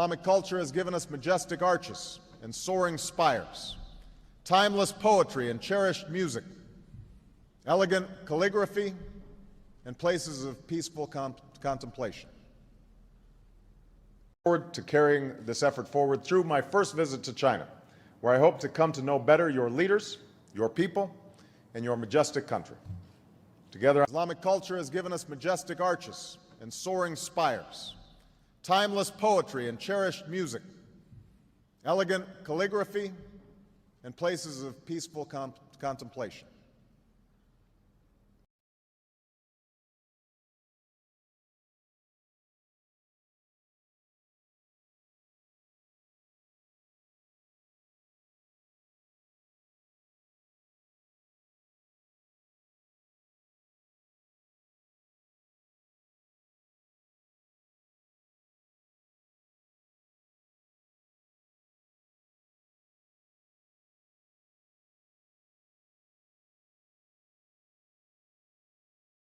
Islamic culture has given us majestic arches and soaring spires, timeless poetry and cherished music, elegant calligraphy, and places of peaceful contemplation. I look forward to carrying this effort forward through my first visit to China, where I hope to come to know better your leaders, your people, and your majestic country. Together, Islamic culture has given us majestic arches and soaring spires, timeless poetry and cherished music, elegant calligraphy, and places of peaceful contemplation.